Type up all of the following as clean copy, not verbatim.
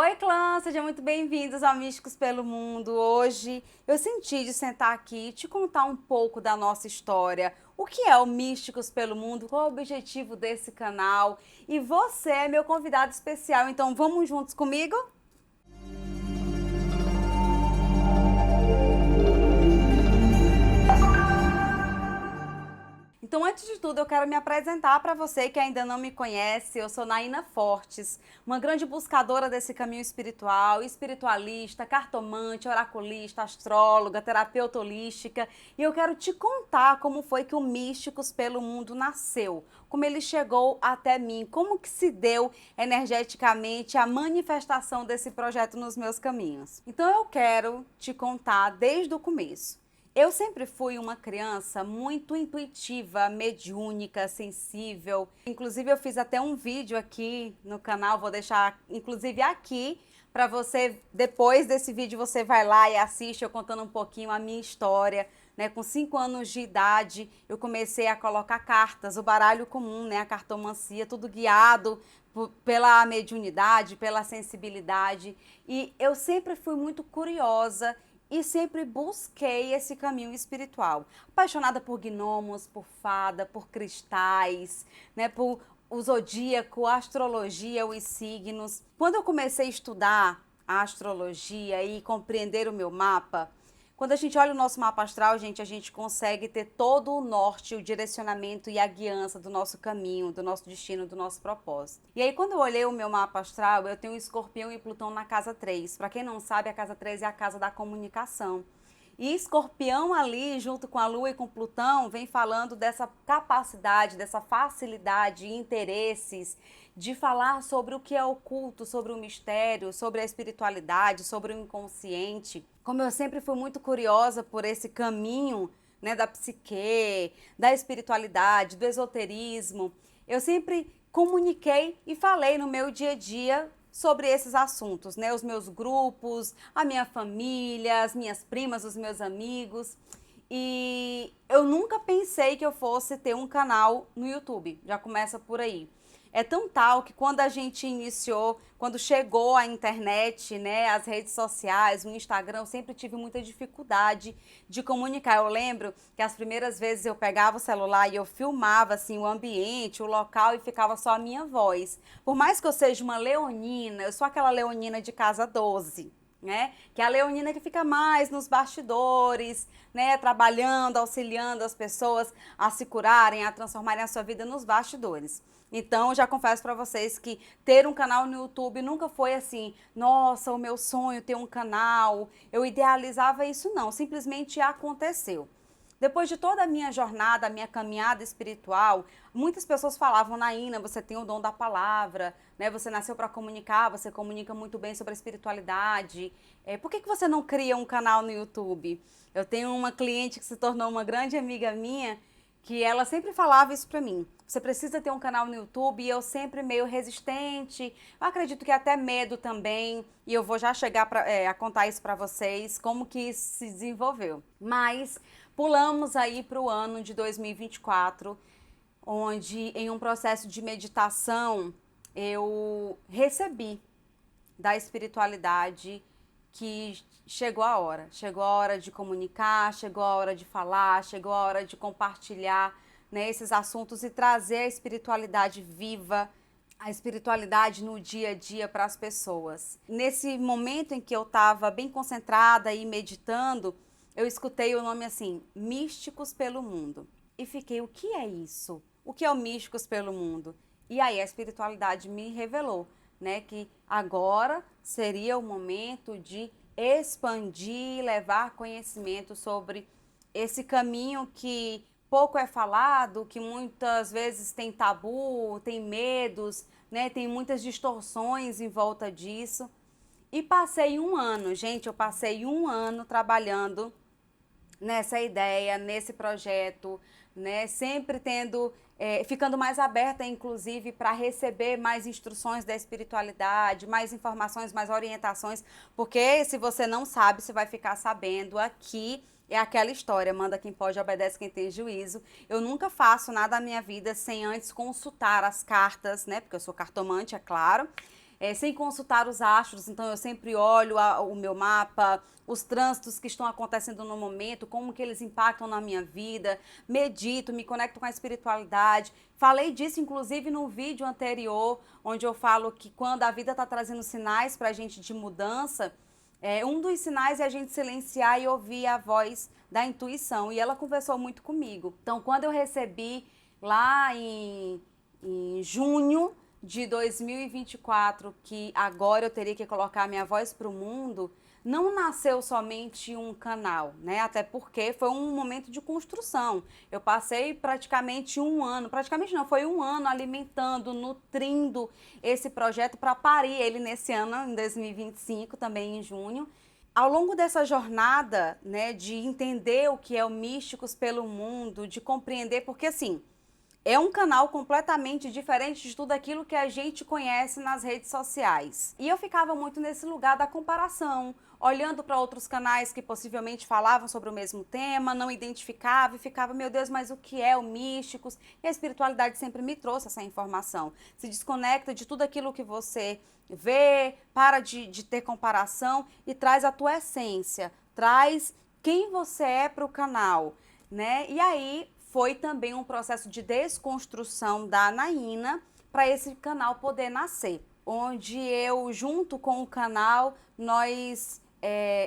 Oi, clã! Sejam muito bem-vindos ao Místicos pelo Mundo. Hoje eu senti de sentar aqui e te contar um pouco da nossa história. O que é o Místicos pelo Mundo? Qual é o objetivo desse canal? E você é meu convidado especial, então vamos juntos comigo? Então, antes de tudo, eu quero me apresentar para você que ainda não me conhece. Eu sou Naina Fortes, uma grande buscadora desse caminho espiritual, espiritualista, cartomante, oraculista, astróloga, terapeuta holística. E eu quero te contar como foi que o Místicos pelo Mundo nasceu, como ele chegou até mim, como que se deu energeticamente a manifestação desse projeto nos meus caminhos. Então, eu quero te contar desde o começo. Eu sempre fui uma criança muito intuitiva, mediúnica, sensível. Inclusive, eu fiz até um vídeo aqui no canal, vou deixar inclusive aqui para você, depois desse vídeo, você vai lá e assiste eu contando um pouquinho a minha história. Né? Com 5 anos de idade, eu comecei a colocar cartas, o baralho comum, né? A cartomancia, tudo guiado pela mediunidade, pela sensibilidade. E eu sempre fui muito curiosa e sempre busquei esse caminho espiritual. Apaixonada por gnomos, por fada, por cristais, né, por o zodíaco, a astrologia, os signos. Quando eu comecei a estudar a astrologia e compreender o meu mapa, quando a gente olha o nosso mapa astral, gente, a gente consegue ter todo o norte, o direcionamento e a guiança do nosso caminho, do nosso destino, do nosso propósito. E aí, quando eu olhei o meu mapa astral, eu tenho Escorpião e Plutão na casa 3. Para quem não sabe, a casa 3 é a casa da comunicação. E Escorpião ali, junto com a Lua e com Plutão, vem falando dessa capacidade, dessa facilidade e interesses de falar sobre o que é oculto, sobre o mistério, sobre a espiritualidade, sobre o inconsciente. Como eu sempre fui muito curiosa por esse caminho, né, da psique, da espiritualidade, do esoterismo, eu sempre comuniquei e falei no meu dia a dia sobre esses assuntos, né? Os meus grupos, a minha família, as minhas primas, os meus amigos. E eu nunca pensei que eu fosse ter um canal no YouTube. Já começa por aí. É tão tal que quando a gente iniciou, quando chegou a internet, né, as redes sociais, o Instagram, eu sempre tive muita dificuldade de comunicar. Eu lembro que as primeiras vezes eu pegava o celular e eu filmava assim o ambiente, o local e ficava só a minha voz. Por mais que eu seja uma leonina, eu sou aquela leonina de casa 12. Né? Que é a leonina que fica mais nos bastidores, né? Trabalhando, auxiliando as pessoas a se curarem, a transformarem a sua vida nos bastidores. Então, já confesso para vocês que ter um canal no YouTube nunca foi assim, nossa, o meu sonho ter um canal, eu idealizava isso não, simplesmente aconteceu. Depois de toda a minha jornada, a minha caminhada espiritual, muitas pessoas falavam, Naina, você tem o dom da palavra, né? Você nasceu para comunicar, você comunica muito bem sobre a espiritualidade. Por que você não cria um canal no YouTube? Eu tenho uma cliente que se tornou uma grande amiga minha, que ela sempre falava isso para mim. Você precisa ter um canal no YouTube, e eu sempre meio resistente. Eu acredito que até medo também, e eu vou já chegar a contar isso para vocês, como que isso se desenvolveu. Mas pulamos aí para o ano de 2024, onde em um processo de meditação eu recebi da espiritualidade que chegou a hora de comunicar, chegou a hora de falar, chegou a hora de compartilhar, né, esses assuntos e trazer a espiritualidade viva, a espiritualidade no dia a dia para as pessoas. Nesse momento em que eu estava bem concentrada e meditando, eu escutei o nome assim, Místicos pelo Mundo. E fiquei, o que é isso? O que é o Místicos pelo Mundo? E aí a espiritualidade me revelou, né, que agora seria o momento de expandir, levar conhecimento sobre esse caminho que pouco é falado, que muitas vezes tem tabu, tem medos, né, tem muitas distorções em volta disso. E passei um ano, gente, eu passei um ano trabalhando nessa ideia, nesse projeto, né? Sempre tendo, ficando mais aberta, inclusive, para receber mais instruções da espiritualidade, mais informações, mais orientações, porque se você não sabe, você vai ficar sabendo aqui. É aquela história, manda quem pode, obedece quem tem juízo. Eu nunca faço nada na minha vida sem antes consultar as cartas, né? Porque eu sou cartomante, é claro. sem consultar os astros, então eu sempre olho o meu mapa, os trânsitos que estão acontecendo no momento, como que eles impactam na minha vida, medito, me conecto com a espiritualidade. Falei disso, inclusive, no vídeo anterior, onde eu falo que quando a vida está trazendo sinais para a gente de mudança, um dos sinais é a gente silenciar e ouvir a voz da intuição. E ela conversou muito comigo. Então, quando eu recebi lá em junho de 2024, que agora eu teria que colocar minha voz para o mundo, não nasceu somente um canal, né? Até porque foi um momento de construção. Eu passei praticamente um ano, praticamente não, foi um ano alimentando, nutrindo esse projeto para parir ele nesse ano, em 2025, também em junho. Ao longo dessa jornada, né, de entender o que é o Místicos pelo Mundo, de compreender, porque assim, é um canal completamente diferente de tudo aquilo que a gente conhece nas redes sociais. E eu ficava muito nesse lugar da comparação, olhando para outros canais que possivelmente falavam sobre o mesmo tema, não identificava e ficava, meu Deus, mas o que é o Místicos? E a espiritualidade sempre me trouxe essa informação. Se desconecta de tudo aquilo que você vê, para de ter comparação e traz a tua essência, traz quem você é para o canal, né? E aí foi também um processo de desconstrução da Anaína para esse canal poder nascer, onde eu, junto com o canal,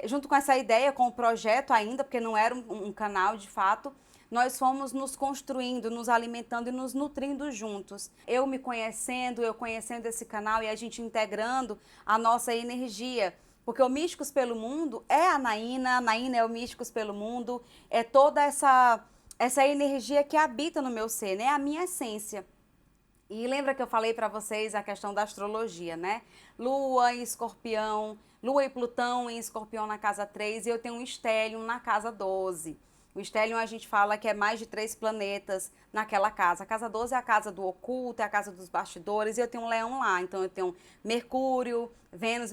junto com essa ideia, com o projeto ainda, porque não era um canal de fato, nós fomos nos construindo, nos alimentando e nos nutrindo juntos. Eu me conhecendo, eu conhecendo esse canal e a gente integrando a nossa energia. Porque o Místicos pelo Mundo é a Anaína é o Místicos pelo Mundo, é toda essa energia que habita no meu ser, né? A minha essência. E lembra que eu falei para vocês a questão da astrologia, né? Lua em Escorpião, Lua e Plutão em Escorpião na casa 3 e eu tenho um Stellium na casa 12. O Stellium a gente fala que é mais de 3 planetas naquela casa. A casa 12 é a casa do oculto, é a casa dos bastidores e eu tenho um leão lá. Então eu tenho Mercúrio,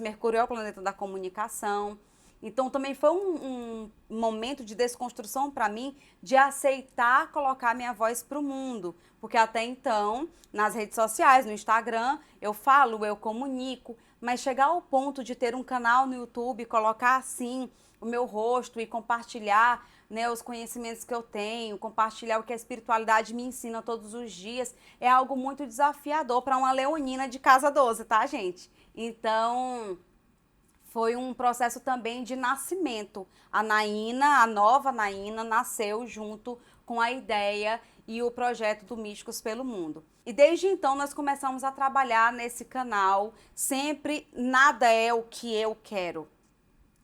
Mercúrio é o planeta da comunicação. Então também foi um momento de desconstrução para mim, de aceitar colocar minha voz para o mundo. Porque até então, nas redes sociais, no Instagram, eu falo, eu comunico, mas chegar ao ponto de ter um canal no YouTube, colocar assim o meu rosto e compartilhar, né, os conhecimentos que eu tenho, compartilhar o que a espiritualidade me ensina todos os dias, é algo muito desafiador para uma leonina de casa 12, tá, gente? Então foi um processo também de nascimento. A Naína, a nova Naína, nasceu junto com a ideia e o projeto do Místicos pelo Mundo. E desde então nós começamos a trabalhar nesse canal, sempre nada é o que eu quero.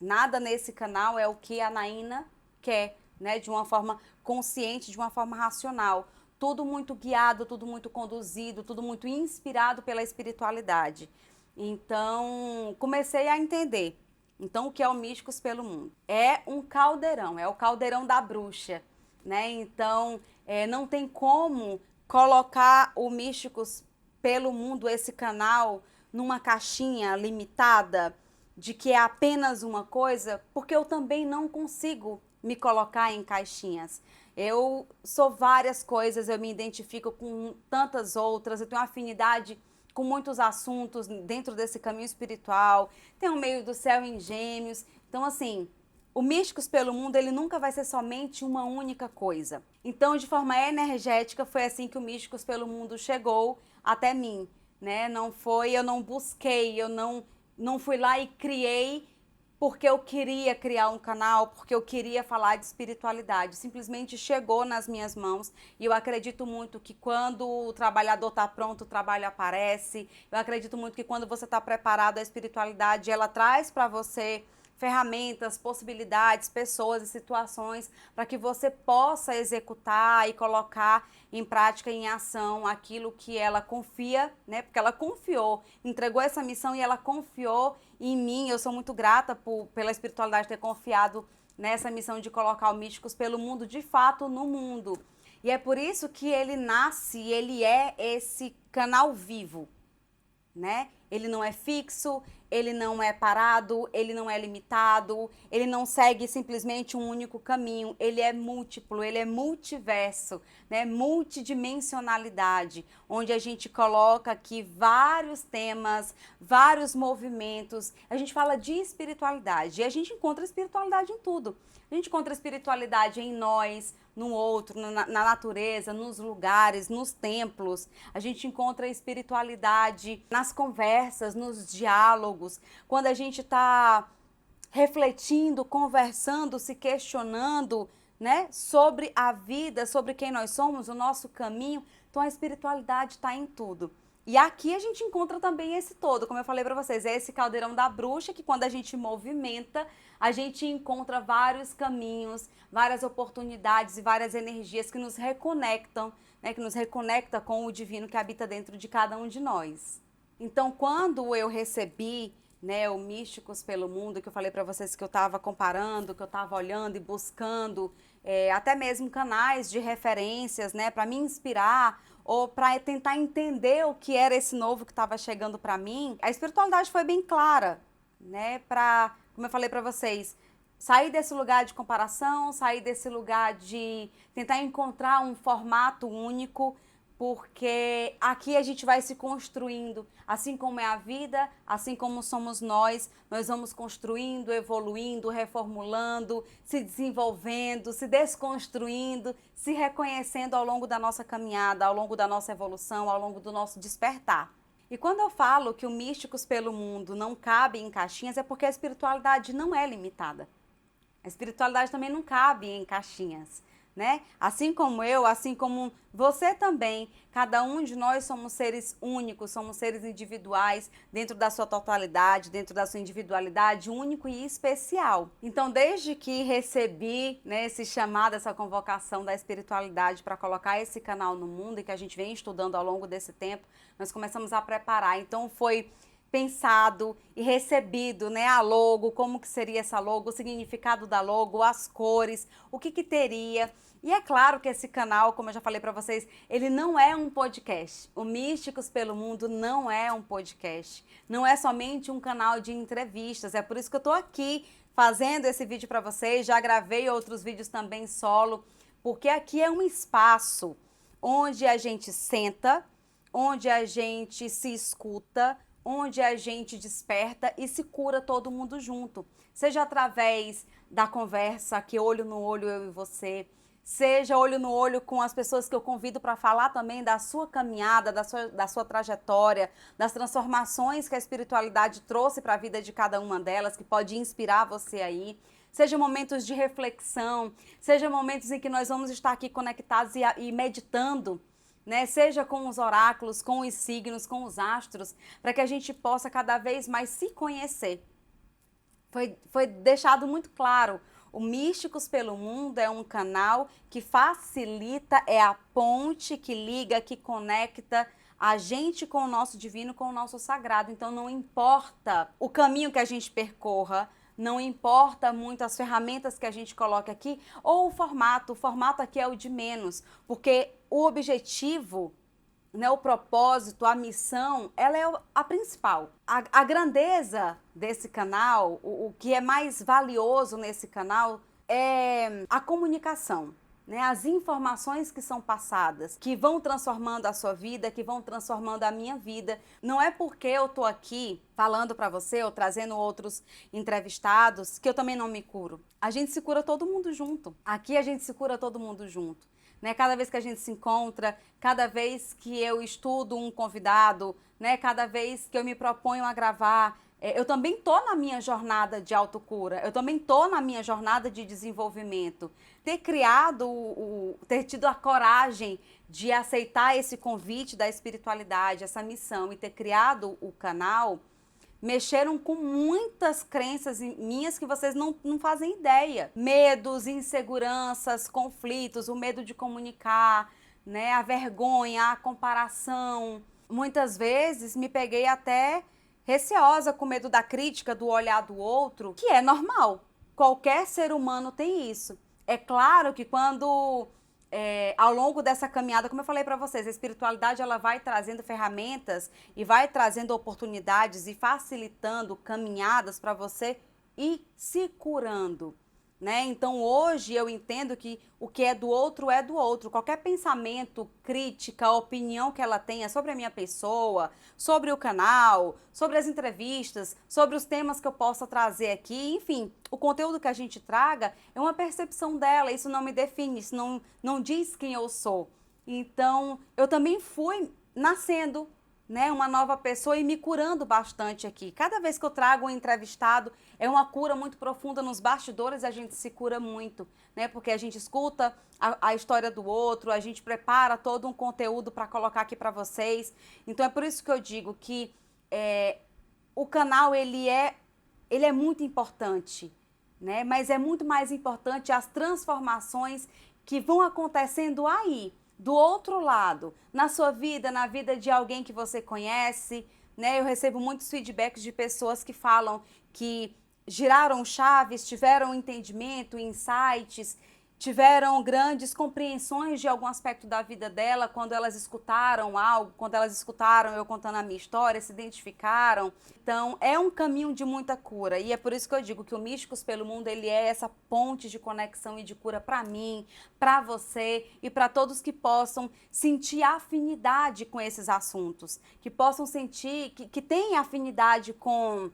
Nada nesse canal é o que a Naína quer, né? De uma forma consciente, de uma forma racional. Tudo muito guiado, tudo muito conduzido, tudo muito inspirado pela espiritualidade. Então, comecei a entender. Então, o que é o Místicos pelo Mundo? É um caldeirão, é o caldeirão da bruxa, né? Então, não tem como colocar o Místicos pelo Mundo, esse canal, numa caixinha limitada, de que é apenas uma coisa, porque eu também não consigo me colocar em caixinhas. Eu sou várias coisas, eu me identifico com tantas outras, eu tenho afinidade com muitos assuntos dentro desse caminho espiritual, tem o meio do céu em Gêmeos. Então, assim, o Místicos pelo Mundo, ele nunca vai ser somente uma única coisa. Então, de forma energética, foi assim que o Místicos pelo Mundo chegou até mim, né? Não foi, eu não busquei, eu não fui lá e criei porque eu queria criar um canal, porque eu queria falar de espiritualidade. Simplesmente chegou nas minhas mãos e eu acredito muito que quando o trabalhador está pronto, o trabalho aparece. Eu acredito muito que quando você está preparado, a espiritualidade, ela traz para você ferramentas, possibilidades, pessoas e situações para que você possa executar e colocar em prática, em ação, aquilo que ela confia, né? Porque ela confiou, entregou essa missão e ela confiou em mim. Eu sou muito grata pela espiritualidade ter confiado nessa missão de colocar o Místicos pelo Mundo, de fato, no mundo. E é por isso que ele nasce, ele é esse canal vivo, né? Ele não é fixo, ele não é parado, ele não é limitado, ele não segue simplesmente um único caminho, ele é múltiplo, ele é multiverso, né? Multidimensionalidade, onde a gente coloca aqui vários temas, vários movimentos. A gente fala de espiritualidade e a gente encontra espiritualidade em tudo. A gente encontra espiritualidade em nós, no outro, na natureza, nos lugares, nos templos. A gente encontra espiritualidade nas conversas, nos diálogos. Quando a gente está refletindo, conversando, se questionando, né, sobre a vida, sobre quem nós somos, o nosso caminho. Então a espiritualidade está em tudo. E aqui a gente encontra também esse todo, como eu falei para vocês, é esse caldeirão da bruxa que quando a gente movimenta, a gente encontra vários caminhos, várias oportunidades e várias energias que nos reconectam, né, que nos reconecta com o divino que habita dentro de cada um de nós. Então, quando eu recebi, né, o Místicos pelo Mundo, que eu falei para vocês que eu estava comparando, que eu estava olhando e buscando, até mesmo canais de referências, né, para me inspirar, ou para tentar entender o que era esse novo que estava chegando para mim, a espiritualidade foi bem clara, né? Para, como eu falei para vocês, sair desse lugar de comparação, sair desse lugar de tentar encontrar um formato único, porque aqui a gente vai se construindo, assim como é a vida, assim como somos nós vamos construindo, evoluindo, reformulando, se desenvolvendo, se desconstruindo, se reconhecendo ao longo da nossa caminhada, ao longo da nossa evolução, ao longo do nosso despertar. E quando eu falo que o Místicos pelo Mundo não cabe em caixinhas, é porque a espiritualidade não é limitada. A espiritualidade também não cabe em caixinhas, né? Assim como eu, assim como você também, cada um de nós somos seres únicos, somos seres individuais, dentro da sua totalidade, dentro da sua individualidade, único e especial. Então, desde que recebi, né, esse chamado, essa convocação da espiritualidade para colocar esse canal no mundo e que a gente vem estudando ao longo desse tempo, nós começamos a preparar. Então, foi pensado e recebido, né, a logo, como que seria essa logo, o significado da logo, as cores, o que teria. E é claro que esse canal, como eu já falei para vocês, ele não é um podcast. O Místicos pelo Mundo não é um podcast. Não é somente um canal de entrevistas. É por isso que eu tô aqui fazendo esse vídeo para vocês. Já gravei outros vídeos também solo, porque aqui é um espaço onde a gente senta, onde a gente se escuta, onde a gente desperta e se cura todo mundo junto. Seja através da conversa, que olho no olho eu e você, seja olho no olho com as pessoas que eu convido para falar também da sua caminhada, da sua trajetória, das transformações que a espiritualidade trouxe para a vida de cada uma delas, que pode inspirar você aí. Seja momentos de reflexão, seja momentos em que nós vamos estar aqui conectados e meditando, né? Seja com os oráculos, com os signos, com os astros, para que a gente possa cada vez mais se conhecer. Foi deixado muito claro, o Místicos pelo Mundo é um canal que facilita, é a ponte que liga, que conecta a gente com o nosso divino, com o nosso sagrado. Então não importa o caminho que a gente percorra, não importa muito as ferramentas que a gente coloca aqui, ou o formato aqui é o de menos, porque o objetivo, né, o propósito, a missão, ela é a principal. A grandeza desse canal, o que é mais valioso nesse canal é a comunicação, né, as informações que são passadas, que vão transformando a sua vida, que vão transformando a minha vida. Não é porque eu tô aqui falando para você ou trazendo outros entrevistados que eu também não me curo. A gente se cura todo mundo junto. Aqui a gente se cura todo mundo junto, né? Cada vez que a gente se encontra, cada vez que eu estudo um convidado, né, cada vez que eu me proponho a gravar, eu também tô na minha jornada de autocura, eu também tô na minha jornada de desenvolvimento. Ter criado, ter tido a coragem de aceitar esse convite da espiritualidade, essa missão, e ter criado o canal, mexeram com muitas crenças minhas que vocês não fazem ideia. Medos, inseguranças, conflitos, o medo de comunicar, né, a vergonha, a comparação. Muitas vezes me peguei até receosa, com medo da crítica, do olhar do outro, que é normal. Qualquer ser humano tem isso. É claro que quando ao longo dessa caminhada, como eu falei para vocês, a espiritualidade ela vai trazendo ferramentas e vai trazendo oportunidades e facilitando caminhadas para você ir se curando, né? Então hoje eu entendo que o que é do outro é do outro. Qualquer pensamento, crítica, opinião que ela tenha sobre a minha pessoa, sobre o canal, sobre as entrevistas, sobre os temas que eu possa trazer aqui, enfim, o conteúdo que a gente traga é uma percepção dela, isso não me define, isso não diz quem eu sou. Então, eu também fui nascendo, né, uma nova pessoa e me curando bastante aqui. Cada vez que eu trago um entrevistado, é uma cura muito profunda nos bastidores, a gente se cura muito, né, porque a gente escuta a história do outro, a gente prepara todo um conteúdo para colocar aqui para vocês. Então é por isso que eu digo que o canal ele é muito importante, né, mas é muito mais importante as transformações que vão acontecendo aí, do outro lado, na sua vida, na vida de alguém que você conhece, né? Eu recebo muitos feedbacks de pessoas que falam que giraram chaves, tiveram entendimento, insights, tiveram grandes compreensões de algum aspecto da vida dela quando elas escutaram algo, quando elas escutaram eu contando a minha história, se identificaram. Então, é um caminho de muita cura e é por isso que eu digo que o Místicos pelo Mundo, ele é essa ponte de conexão e de cura para mim, para você e para todos que possam sentir afinidade com esses assuntos, que possam sentir, que têm afinidade com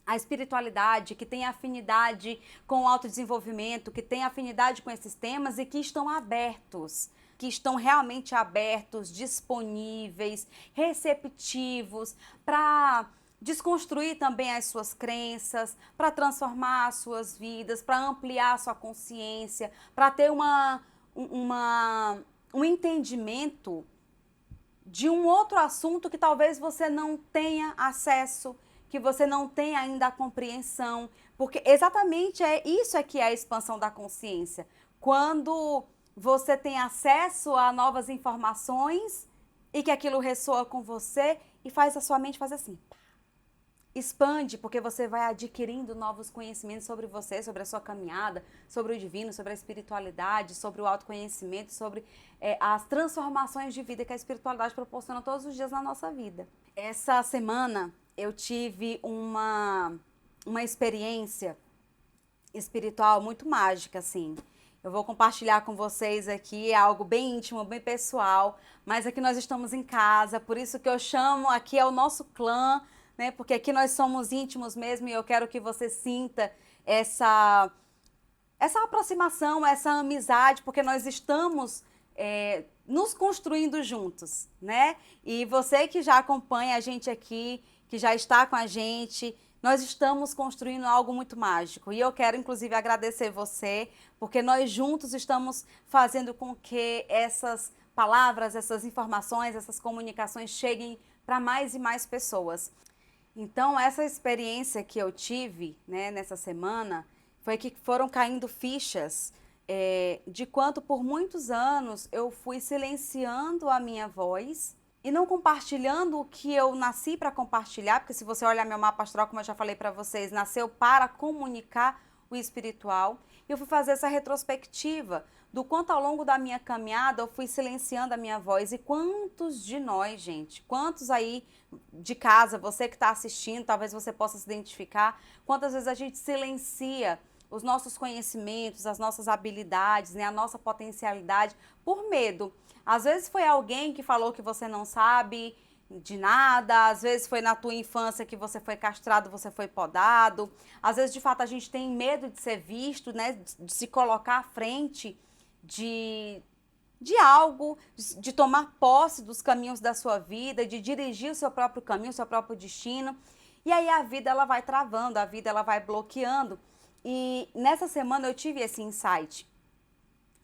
a espiritualidade, que tem afinidade com o autodesenvolvimento, que tem afinidade com esses temas e que estão abertos, que estão realmente abertos, disponíveis, receptivos para desconstruir também as suas crenças, para transformar as suas vidas, para ampliar a sua consciência, para ter um entendimento de um outro assunto que talvez você não tenha acesso, que você não tem ainda a compreensão, porque exatamente isso é que é a expansão da consciência. Quando você tem acesso a novas informações e que aquilo ressoa com você e faz a sua mente fazer assim, expande, porque você vai adquirindo novos conhecimentos sobre você, sobre a sua caminhada, sobre o divino, sobre a espiritualidade, sobre o autoconhecimento, sobre as transformações de vida que a espiritualidade proporciona todos os dias na nossa vida. Essa semana eu tive uma experiência espiritual muito mágica, assim. Eu vou compartilhar com vocês aqui, é algo bem íntimo, bem pessoal, mas aqui nós estamos em casa, por isso que eu chamo, aqui é o nosso clã, né? Porque aqui nós somos íntimos mesmo e eu quero que você sinta essa aproximação, essa amizade, porque nós estamos nos construindo juntos, né? E você que já acompanha a gente aqui, que já está com a gente, nós estamos construindo algo muito mágico. E eu quero, inclusive, agradecer você, porque nós juntos estamos fazendo com que essas palavras, essas informações, essas comunicações cheguem para mais e mais pessoas. Então, essa experiência que eu tive, né, nessa semana, foi que foram caindo fichas de quanto por muitos anos eu fui silenciando a minha voz e não compartilhando o que eu nasci para compartilhar, porque se você olhar meu mapa astral, como eu já falei para vocês, nasceu para comunicar o espiritual. E eu fui fazer essa retrospectiva do quanto ao longo da minha caminhada eu fui silenciando a minha voz. E quantos de nós, gente, quantos aí de casa, você que está assistindo, talvez você possa se identificar, quantas vezes a gente silencia os nossos conhecimentos, as nossas habilidades, né, a nossa potencialidade por medo. Às vezes foi alguém que falou que você não sabe de nada, às vezes foi na tua infância que você foi castrado, você foi podado, às vezes de fato a gente tem medo de ser visto, né, de se colocar à frente de algo, de tomar posse dos caminhos da sua vida, de dirigir o seu próprio caminho, o seu próprio destino. E aí a vida ela vai travando, a vida ela vai bloqueando. E nessa semana eu tive esse insight,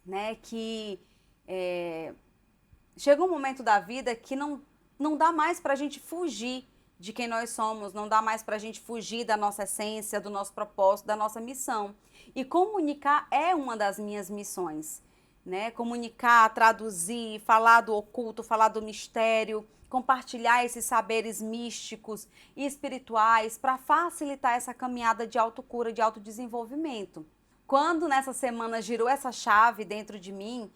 né, que chega um momento da vida que não dá mais para a gente fugir de quem nós somos, não dá mais para a gente fugir da nossa essência, do nosso propósito, da nossa missão. E comunicar é uma das minhas missões, né? Comunicar, traduzir, falar do oculto, falar do mistério, compartilhar esses saberes místicos e espirituais para facilitar essa caminhada de autocura, de autodesenvolvimento. Quando nessa semana girou essa chave dentro de mim,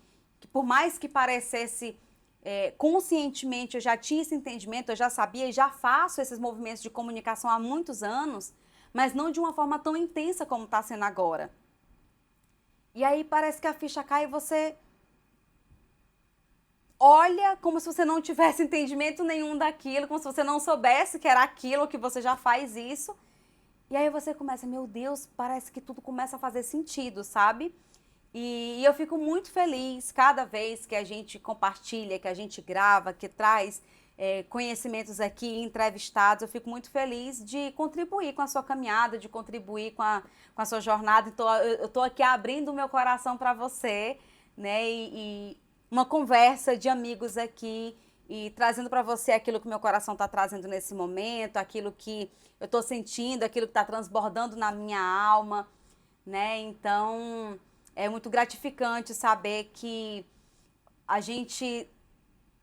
que por mais que parecesse conscientemente, eu já tinha esse entendimento, eu já sabia e já faço esses movimentos de comunicação há muitos anos, mas não de uma forma tão intensa como está sendo agora. E aí parece que a ficha cai e você olha como se você não tivesse entendimento nenhum daquilo, como se você não soubesse que era aquilo, que você já faz isso. E aí você começa, meu Deus, parece que tudo começa a fazer sentido, sabe? E eu fico muito feliz cada vez que a gente compartilha, que a gente grava, que traz conhecimentos aqui, entrevistados. Eu fico muito feliz de contribuir com a sua caminhada, de contribuir com a sua jornada. Então, eu estou aqui abrindo o meu coração para você, né? E uma conversa de amigos aqui e trazendo para você aquilo que meu coração está trazendo nesse momento, aquilo que eu estou sentindo, aquilo que está transbordando na minha alma, né? Então, é muito gratificante saber que a gente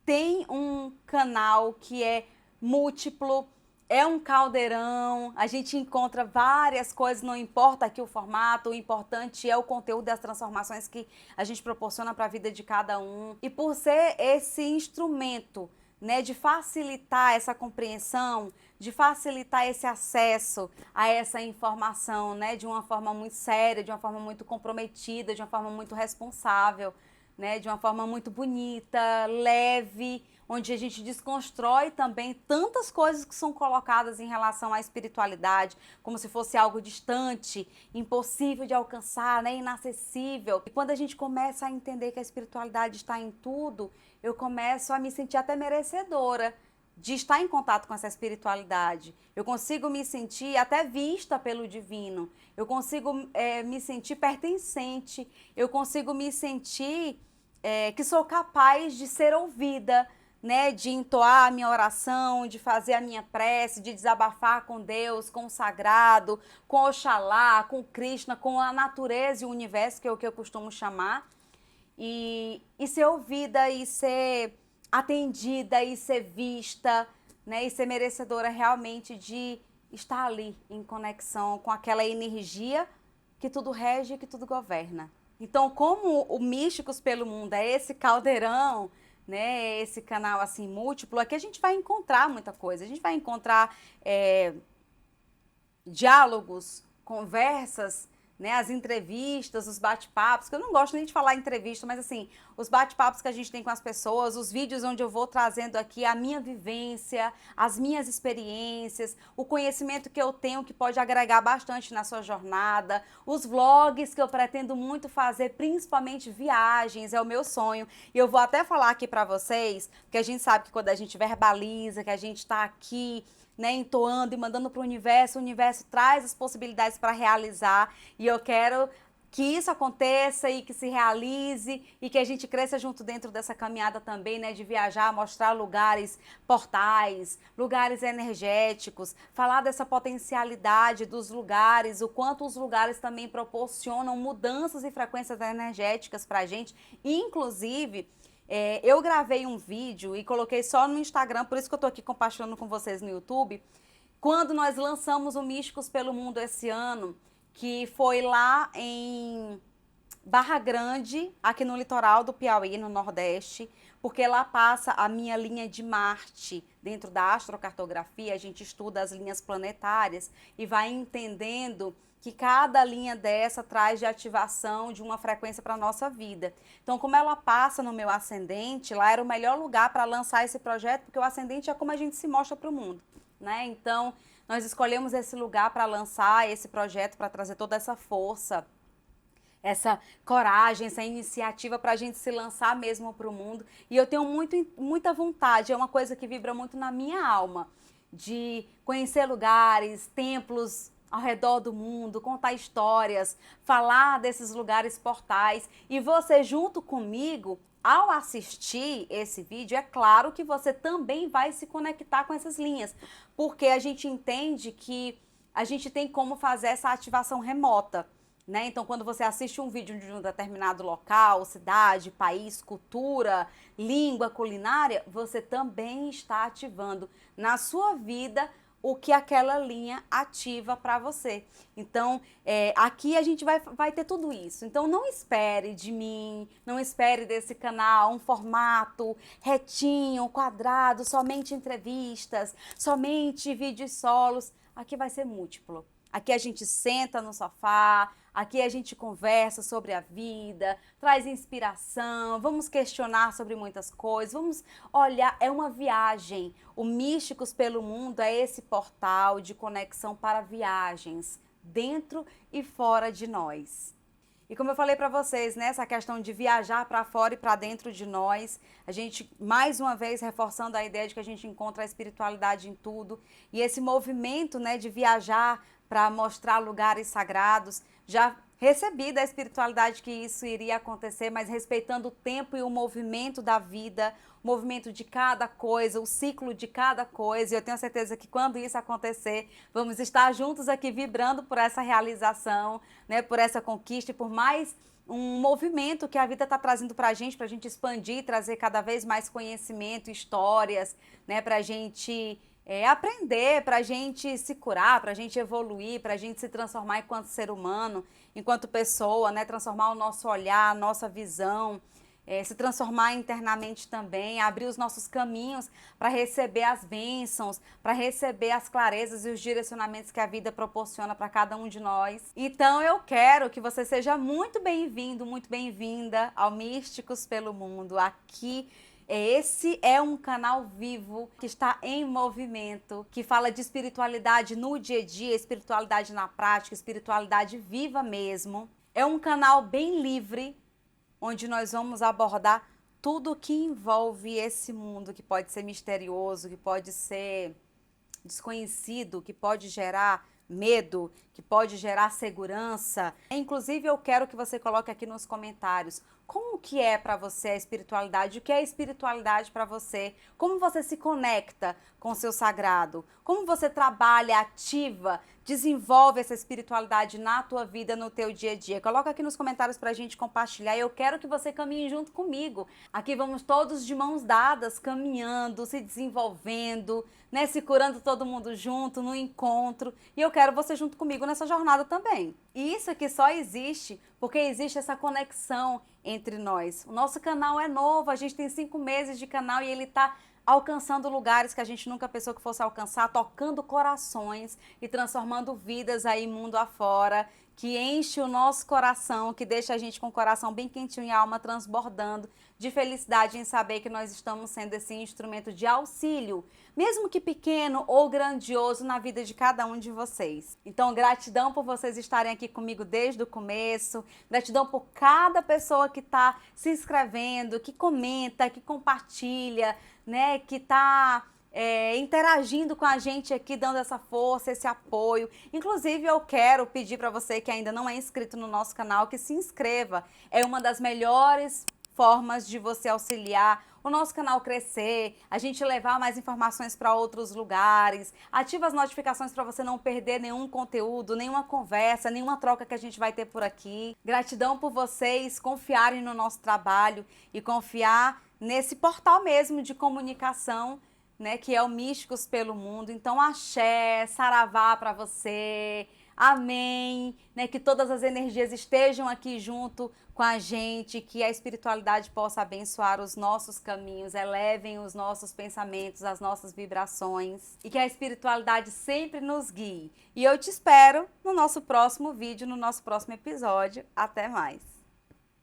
tem um canal que é múltiplo, é um caldeirão, a gente encontra várias coisas, não importa aqui o formato, o importante é o conteúdo das transformações que a gente proporciona para a vida de cada um. E por ser esse instrumento, né, de facilitar essa compreensão, de facilitar esse acesso a essa informação, né, de uma forma muito séria, de uma forma muito comprometida, de uma forma muito responsável, né, de uma forma muito bonita, leve, onde a gente desconstrói também tantas coisas que são colocadas em relação à espiritualidade, como se fosse algo distante, impossível de alcançar, né, inacessível. E quando a gente começa a entender que a espiritualidade está em tudo, eu começo a me sentir até merecedora de estar em contato com essa espiritualidade. Eu consigo me sentir até vista pelo divino. Eu consigo me sentir pertencente. Eu consigo me sentir que sou capaz de ser ouvida, né, de entoar a minha oração, de fazer a minha prece, de desabafar com Deus, com o sagrado, com Oxalá, com Krishna, com a natureza e o universo, que é o que eu costumo chamar, e ser ouvida e ser atendida e ser vista, né, e ser merecedora realmente de estar ali em conexão com aquela energia que tudo rege e que tudo governa. Então, como o Místicos pelo Mundo é esse caldeirão, né, esse canal assim múltiplo, aqui a gente vai encontrar muita coisa. A gente vai encontrar diálogos, conversas, né, as entrevistas, os bate-papos, que eu não gosto nem de falar entrevista, mas assim, os bate-papos que a gente tem com as pessoas, os vídeos onde eu vou trazendo aqui a minha vivência, as minhas experiências, o conhecimento que eu tenho que pode agregar bastante na sua jornada, os vlogs que eu pretendo muito fazer, principalmente viagens, é o meu sonho. E eu vou até falar aqui para vocês, porque a gente sabe que quando a gente verbaliza, que a gente está aqui, né, entoando e mandando para o universo traz as possibilidades para realizar, e eu quero que isso aconteça e que se realize e que a gente cresça junto dentro dessa caminhada também, né, de viajar, mostrar lugares, portais, lugares energéticos, falar dessa potencialidade dos lugares, o quanto os lugares também proporcionam mudanças e frequências energéticas para a gente, inclusive. Eu gravei um vídeo e coloquei só no Instagram, por isso que eu tô aqui compartilhando com vocês no YouTube, quando nós lançamos o Místicos pelo Mundo esse ano, que foi lá em Barra Grande, aqui no litoral do Piauí, no Nordeste, porque lá passa a minha linha de Marte. Dentro da astrocartografia, a gente estuda as linhas planetárias e vai entendendo que cada linha dessa traz de ativação de uma frequência para a nossa vida. Então, como ela passa no meu ascendente, lá era o melhor lugar para lançar esse projeto, porque o ascendente é como a gente se mostra para o mundo, né? Então, nós escolhemos esse lugar para lançar esse projeto, para trazer toda essa força, essa coragem, essa iniciativa para a gente se lançar mesmo para o mundo. E eu tenho muita vontade, é uma coisa que vibra muito na minha alma, de conhecer lugares, templos ao redor do mundo, contar histórias, falar desses lugares portais. E você junto comigo, ao assistir esse vídeo, é claro que você também vai se conectar com essas linhas, porque a gente entende que a gente tem como fazer essa ativação remota, né? Então, quando você assiste um vídeo de um determinado local, cidade, país, cultura, língua, culinária, você também está ativando na sua vida o que aquela linha ativa para você. Então, aqui a gente vai ter tudo isso. Então, não espere de mim, não espere desse canal um formato retinho, quadrado, somente entrevistas, somente vídeos solos. Aqui vai ser múltiplo. Aqui a gente senta no sofá, aqui a gente conversa sobre a vida, traz inspiração, vamos questionar sobre muitas coisas, vamos olhar, é uma viagem. O Místicos pelo Mundo é esse portal de conexão para viagens, dentro e fora de nós. E como eu falei para vocês, né, essa questão de viajar para fora e para dentro de nós, a gente, mais uma vez, reforçando a ideia de que a gente encontra a espiritualidade em tudo, e esse movimento, né, de viajar para mostrar lugares sagrados, já recebi da espiritualidade que isso iria acontecer, mas respeitando o tempo e o movimento da vida, o movimento de cada coisa, o ciclo de cada coisa. E eu tenho certeza que quando isso acontecer, vamos estar juntos aqui vibrando por essa realização, né, por essa conquista e por mais um movimento que a vida está trazendo para a gente expandir, trazer cada vez mais conhecimento, histórias, né, para a gente aprender, para a gente se curar, para a gente evoluir, para a gente se transformar enquanto ser humano, enquanto pessoa, né? Transformar o nosso olhar, a nossa visão, se transformar internamente também, abrir os nossos caminhos para receber as bênçãos, para receber as clarezas e os direcionamentos que a vida proporciona para cada um de nós. Então eu quero que você seja muito bem-vindo, muito bem-vinda ao Místicos pelo Mundo. Aqui esse é um canal vivo que está em movimento, que fala de espiritualidade no dia a dia, espiritualidade na prática, espiritualidade viva mesmo. É um canal bem livre, onde nós vamos abordar tudo que envolve esse mundo, que pode ser misterioso, que pode ser desconhecido, que pode gerar medo, que pode gerar segurança. Inclusive, eu quero que você coloque aqui nos comentários como que é para você a espiritualidade, o que é espiritualidade para você, como você se conecta com o seu sagrado, como você trabalha, ativa, desenvolve essa espiritualidade na tua vida, no teu dia a dia. Coloca aqui nos comentários para a gente compartilhar. Eu quero que você caminhe junto comigo. Aqui vamos todos de mãos dadas, caminhando, se desenvolvendo, né, se curando todo mundo junto, no encontro. E eu quero você junto comigo nessa jornada também. E isso aqui só existe porque existe essa conexão entre nós. O nosso canal é novo, a gente tem 5 meses de canal e ele está alcançando lugares que a gente nunca pensou que fosse alcançar, tocando corações e transformando vidas aí mundo afora, que enche o nosso coração, que deixa a gente com o coração bem quentinho e a alma transbordando de felicidade em saber que nós estamos sendo esse instrumento de auxílio, mesmo que pequeno ou grandioso, na vida de cada um de vocês. Então, gratidão por vocês estarem aqui comigo desde o começo, gratidão por cada pessoa que está se inscrevendo, que comenta, que compartilha, né, que está interagindo com a gente aqui, dando essa força, esse apoio. Inclusive, eu quero pedir para você que ainda não é inscrito no nosso canal, que se inscreva. É uma das melhores formas de você auxiliar o nosso canal crescer, a gente levar mais informações para outros lugares. Ativa as notificações para você não perder nenhum conteúdo, nenhuma conversa, nenhuma troca que a gente vai ter por aqui. Gratidão por vocês confiarem no nosso trabalho e confiar nesse portal mesmo de comunicação, né, que é o Místicos pelo Mundo. Então, axé, saravá para você, amém, né, que todas as energias estejam aqui junto com a gente, que a espiritualidade possa abençoar os nossos caminhos, elevem os nossos pensamentos, as nossas vibrações, e que a espiritualidade sempre nos guie. E eu te espero no nosso próximo vídeo, no nosso próximo episódio. Até mais!